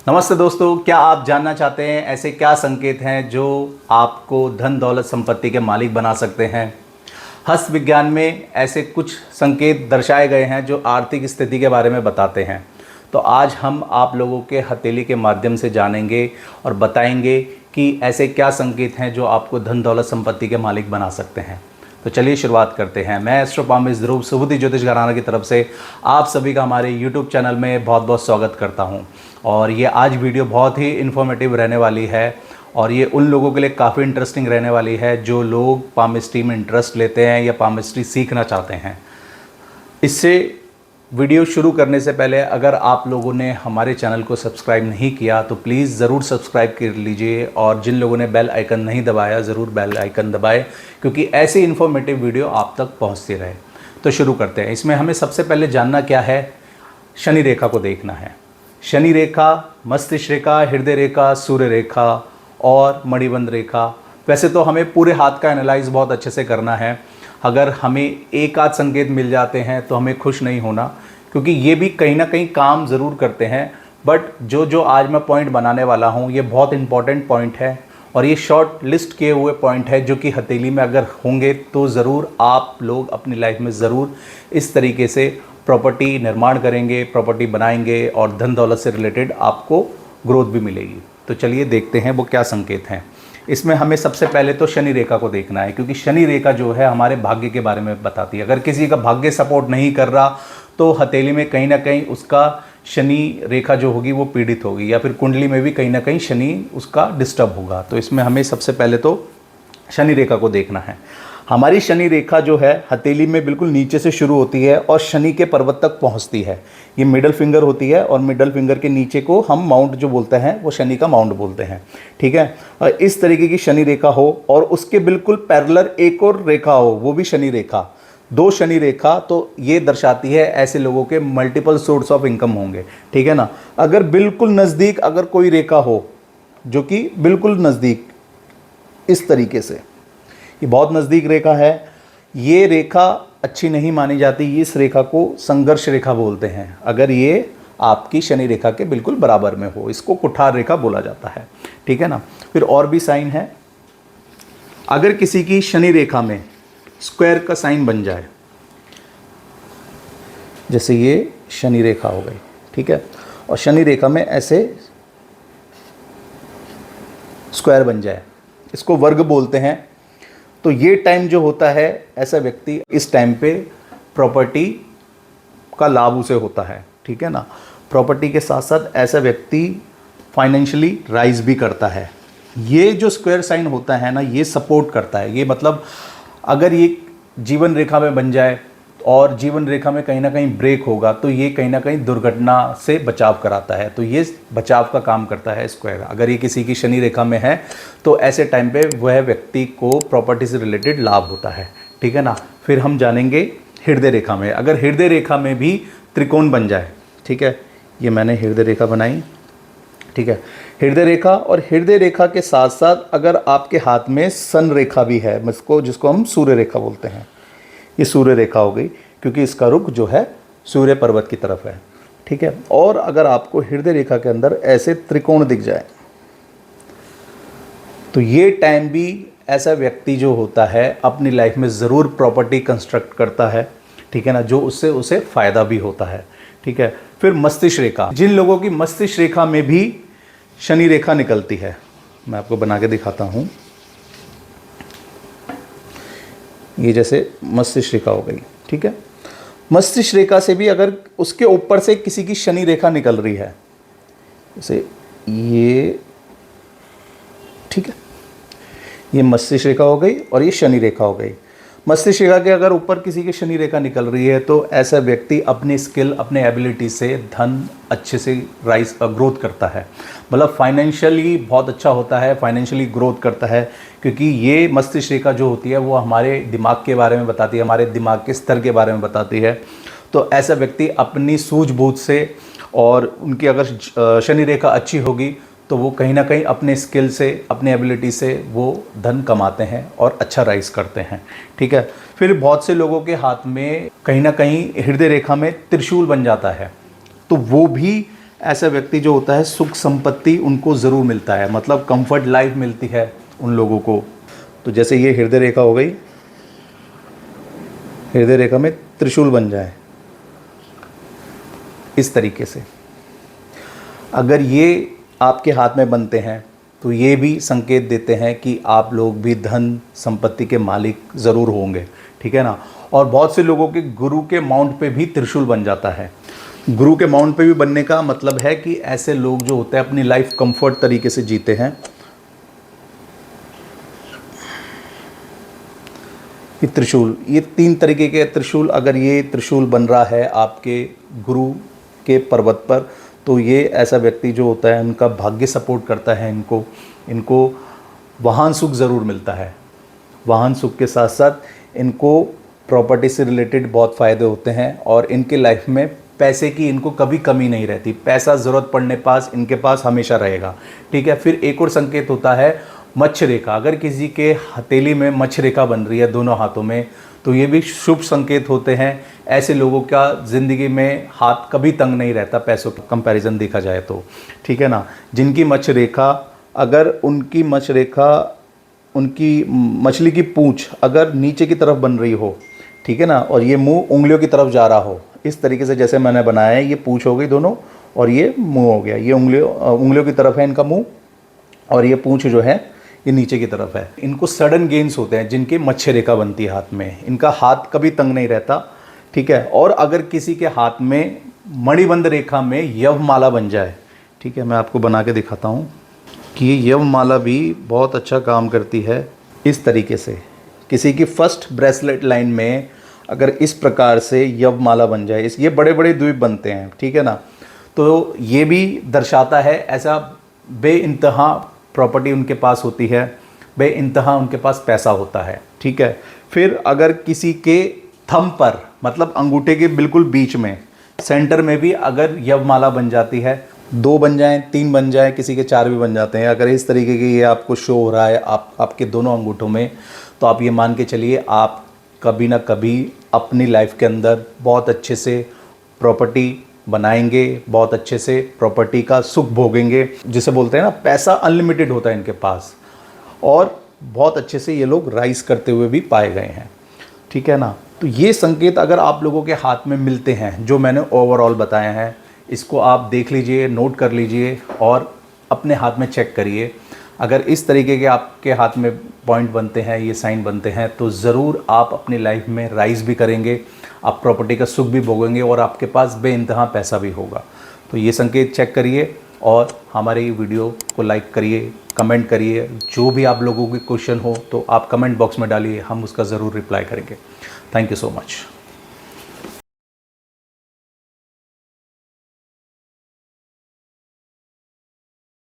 नमस्ते दोस्तों, क्या आप जानना चाहते हैं ऐसे क्या संकेत हैं जो आपको धन दौलत संपत्ति के मालिक बना सकते हैं। हस्त विज्ञान में ऐसे कुछ संकेत दर्शाए गए हैं जो आर्थिक स्थिति के बारे में बताते हैं। तो आज हम आप लोगों के हथेली के माध्यम से जानेंगे और बताएंगे कि ऐसे क्या संकेत हैं जो आपको धन दौलत संपत्ति के मालिक बना सकते हैं। तो चलिए शुरुआत करते हैं। मैं एस्ट्रोपामिस ध्रुव सुबुद्धि ज्योतिष घराना की तरफ से आप सभी का हमारे यूट्यूब चैनल में बहुत बहुत स्वागत करता हूं। और ये आज वीडियो बहुत ही इन्फॉर्मेटिव रहने वाली है और ये उन लोगों के लिए काफ़ी इंटरेस्टिंग रहने वाली है जो लोग पामिस्ट्री में इंटरेस्ट लेते हैं या पामिस्ट्री सीखना चाहते हैं। इससे वीडियो शुरू करने से पहले अगर आप लोगों ने हमारे चैनल को सब्सक्राइब नहीं किया तो प्लीज़ ज़रूर सब्सक्राइब कर लीजिए, और जिन लोगों ने बेल आइकन नहीं दबाया ज़रूर बेल आइकन दबाएं, क्योंकि ऐसी इन्फॉर्मेटिव वीडियो आप तक पहुंचती रहे। तो शुरू करते हैं। इसमें हमें सबसे पहले जानना क्या है, शनि रेखा को देखना है। शनि रेखा, मस्तिष्क रेखा, हृदय रेखा, सूर्य रेखा और मणिबंध रेखा। वैसे तो हमें पूरे हाथ का एनालाइज बहुत अच्छे से करना है। अगर हमें एक आध संकेत मिल जाते हैं तो हमें खुश नहीं होना, क्योंकि ये भी कहीं ना कहीं काम ज़रूर करते हैं। बट जो आज मैं पॉइंट बनाने वाला हूँ ये बहुत इंपॉर्टेंट पॉइंट है और ये शॉर्ट लिस्ट किए हुए पॉइंट है जो कि हथेली में अगर होंगे तो ज़रूर आप लोग अपनी लाइफ में ज़रूर इस तरीके से प्रॉपर्टी निर्माण करेंगे, प्रॉपर्टी बनाएंगे और धन दौलत से रिलेटेड आपको ग्रोथ भी मिलेगी। तो चलिए देखते हैं वो क्या संकेत हैं। इसमें हमें सबसे पहले तो शनि रेखा को देखना है, क्योंकि शनि रेखा जो है हमारे भाग्य के बारे में बताती है। अगर किसी का भाग्य सपोर्ट नहीं कर रहा तो हथेली में कहीं ना कहीं उसका शनि रेखा जो होगी वो पीड़ित होगी, या फिर कुंडली में भी कहीं ना कहीं शनि उसका डिस्टर्ब होगा। तो इसमें हमें सबसे पहले तो शनि रेखा को देखना है। हमारी शनि रेखा जो है हथेली में बिल्कुल नीचे से शुरू होती है और शनि के पर्वत तक पहुंचती है। ये मिडल फिंगर होती है और मिडल फिंगर के नीचे को हम माउंट जो बोलते हैं वो शनि का माउंट बोलते हैं। ठीक है, और इस तरीके की शनि रेखा हो और उसके बिल्कुल पैरेलल एक और रेखा हो, वो भी शनि रेखा, दो शनि रेखा, तो ये दर्शाती है ऐसे लोगों के मल्टीपल सोर्स ऑफ इनकम होंगे। ठीक है ना। अगर बिल्कुल नज़दीक अगर कोई रेखा हो जो कि बिल्कुल नज़दीक इस तरीके से, ये बहुत नज़दीक रेखा है, ये रेखा अच्छी नहीं मानी जाती। इस रेखा को संघर्ष रेखा बोलते हैं। अगर ये आपकी शनि रेखा के बिल्कुल बराबर में हो, इसको कुठार रेखा बोला जाता है। ठीक है ना। फिर और भी साइन है। अगर किसी की शनि रेखा में स्क्वायर का साइन बन जाए, जैसे ये शनि रेखा हो गई, ठीक है, और शनि रेखा में ऐसे स्क्वायर बन जाए, इसको वर्ग बोलते हैं। तो ये टाइम जो होता है, ऐसा व्यक्ति इस टाइम पे प्रॉपर्टी का लाभ उसे होता है। ठीक है ना। प्रॉपर्टी के साथ साथ ऐसा व्यक्ति फाइनेंशियली राइज भी करता है। ये जो स्क्वायर साइन होता है ना, ये सपोर्ट करता है। ये मतलब अगर ये जीवन रेखा में बन जाए और जीवन रेखा में कहीं ना कहीं ब्रेक होगा तो ये कहीं ना कहीं दुर्घटना से बचाव कराता है। तो ये बचाव का काम करता है स्क्वायर। अगर ये किसी की शनि रेखा में है तो ऐसे टाइम पे वह व्यक्ति को प्रॉपर्टी से रिलेटेड लाभ होता है। ठीक है ना। फिर हम जानेंगे हृदय रेखा में। अगर हृदय रेखा में भी त्रिकोण बन जाए, ठीक है, ये मैंने हृदय रेखा बनाई, ठीक है, हृदय रेखा, और हृदय रेखा के साथ साथ अगर आपके हाथ में सन रेखा भी है, जिसको हम सूर्य रेखा बोलते हैं, ये सूर्य रेखा हो गई, क्योंकि इसका रुख जो है सूर्य पर्वत की तरफ है। ठीक है। और अगर आपको हृदय रेखा के अंदर ऐसे त्रिकोण दिख जाए तो ये टाइम भी ऐसा व्यक्ति जो होता है अपनी लाइफ में ज़रूर प्रॉपर्टी कंस्ट्रक्ट करता है। ठीक है ना, जो उससे उसे फ़ायदा भी होता है। ठीक है। फिर मस्तिष्क रेखा, जिन लोगों की मस्तिष्क रेखा में भी शनि रेखा निकलती है, मैं आपको बना के दिखाता हूँ। ये जैसे मस्तिष्क रेखा हो गई, ठीक है। मस्तिष्क रेखा से भी अगर उसके ऊपर से किसी की शनि रेखा निकल रही है, जैसे ये, ठीक है, ये मस्तिष्क रेखा हो गई और ये शनि रेखा हो गई। मस्तिष्क रेखा के अगर ऊपर किसी की शनि रेखा निकल रही है तो ऐसा व्यक्ति अपनी स्किल, अपने एबिलिटी से धन अच्छे से राइज ग्रोथ करता है। मतलब फाइनेंशियली बहुत अच्छा होता है, फाइनेंशियली ग्रोथ करता है, क्योंकि ये मस्तिष्क रेखा जो होती है वो हमारे दिमाग के बारे में बताती है, हमारे दिमाग के स्तर के बारे में बताती है। तो ऐसा व्यक्ति अपनी सूझबूझ से, और उनकी अगर शनि रेखा अच्छी होगी तो वो कहीं ना कहीं अपने स्किल से, अपने एबिलिटी से वो धन कमाते हैं और अच्छा राइज करते हैं। ठीक है। फिर बहुत से लोगों के हाथ में कहीं ना कहीं हृदय रेखा में त्रिशूल बन जाता है, तो वो भी ऐसा व्यक्ति जो होता है सुख संपत्ति उनको ज़रूर मिलता है, मतलब कंफर्ट लाइफ मिलती है उन लोगों को। तो जैसे ये हृदय रेखा हो गई, हृदय रेखा में त्रिशूल बन जाए इस तरीके से, अगर ये आपके हाथ में बनते हैं तो ये भी संकेत देते हैं कि आप लोग भी धन संपत्ति के मालिक ज़रूर होंगे, ठीक है ना। और बहुत से लोगों के गुरु के माउंट पे भी त्रिशूल बन जाता है। गुरु के माउंट पे भी बनने का मतलब है कि ऐसे लोग जो होते हैं अपनी लाइफ कंफर्ट तरीके से जीते हैं। ये त्रिशूल, ये 3 तरीके के त्रिशूल, अगर ये त्रिशूल बन रहा है आपके गुरु के पर्वत पर, तो ये ऐसा व्यक्ति जो होता है उनका भाग्य सपोर्ट करता है, इनको वाहन सुख ज़रूर मिलता है। वाहन सुख के साथ साथ इनको प्रॉपर्टी से रिलेटेड बहुत फ़ायदे होते हैं और इनके लाइफ में पैसे की इनको कभी कमी नहीं रहती। पैसा ज़रूरत पड़ने पास इनके पास हमेशा रहेगा, ठीक है। फिर एक और संकेत होता है मत्स्य रेखा। अगर किसी के हथेली में मत्स्य रेखा बन रही है दोनों हाथों में, तो ये भी शुभ संकेत होते हैं। ऐसे लोगों का ज़िंदगी में हाथ कभी तंग नहीं रहता पैसों का कंपैरिजन देखा जाए तो, ठीक है ना। जिनकी मत्स्य रेखा, अगर उनकी मत्स्य रेखा, उनकी मछली की पूंछ अगर नीचे की तरफ बन रही हो, ठीक है ना, और ये मुंह उंगलियों की तरफ जा रहा हो, इस तरीके से जैसे मैंने बनाया है, ये पूंछ हो गई दोनों और ये मुंह हो गया। ये उंगलियों की तरफ है इनका मुंह और ये पूंछ जो है ये नीचे की तरफ है। इनको सडन गेन्स होते हैं जिनके मत्स्य रेखा बनती है हाथ में, इनका हाथ कभी तंग नहीं रहता, ठीक है। और अगर किसी के हाथ में मणिबंध रेखा में यवमाला बन जाए, ठीक है, मैं आपको बना के दिखाता हूँ कि ये यवमाला भी बहुत अच्छा काम करती है। इस तरीके से किसी की फर्स्ट ब्रेसलेट लाइन में अगर इस प्रकार से यवमाला बन जाए, ये बड़े बड़े द्वीप बनते हैं, ठीक है ना, तो ये भी दर्शाता है ऐसा बेइंतहा प्रॉपर्टी उनके पास होती है, बेइंतहा उनके पास पैसा होता है, ठीक है। फिर अगर किसी के थंब पर, मतलब अंगूठे के बिल्कुल बीच में सेंटर में भी अगर यवमाला बन जाती है, 2 बन जाएं, 3 बन जाएं, किसी के 4 भी बन जाते हैं, अगर इस तरीके की ये आपको शो हो रहा है आपके दोनों अंगूठों में, तो आप ये मान के चलिए आप कभी ना कभी अपनी लाइफ के अंदर बहुत अच्छे से प्रॉपर्टी बनाएंगे, बहुत अच्छे से प्रॉपर्टी का सुख भोगेंगे। जिसे बोलते हैं ना, पैसा अनलिमिटेड होता है इनके पास, और बहुत अच्छे से ये लोग राइज करते हुए भी पाए गए हैं, ठीक है ना। तो ये संकेत अगर आप लोगों के हाथ में मिलते हैं जो मैंने ओवरऑल बताए हैं, इसको आप देख लीजिए, नोट कर लीजिए और अपने हाथ में चेक करिए। अगर इस तरीके के आपके हाथ में पॉइंट बनते हैं, ये साइन बनते हैं, तो ज़रूर आप अपनी लाइफ में राइज भी करेंगे, आप प्रॉपर्टी का सुख भी भोगेंगे और आपके पास बेइंतहा पैसा भी होगा। तो ये संकेत चेक करिए और हमारे वीडियो को लाइक करिए, कमेंट करिए। जो भी आप लोगों के क्वेश्चन हो तो आप कमेंट बॉक्स में डालिए, हम उसका ज़रूर रिप्लाई करेंगे। Thank you so much.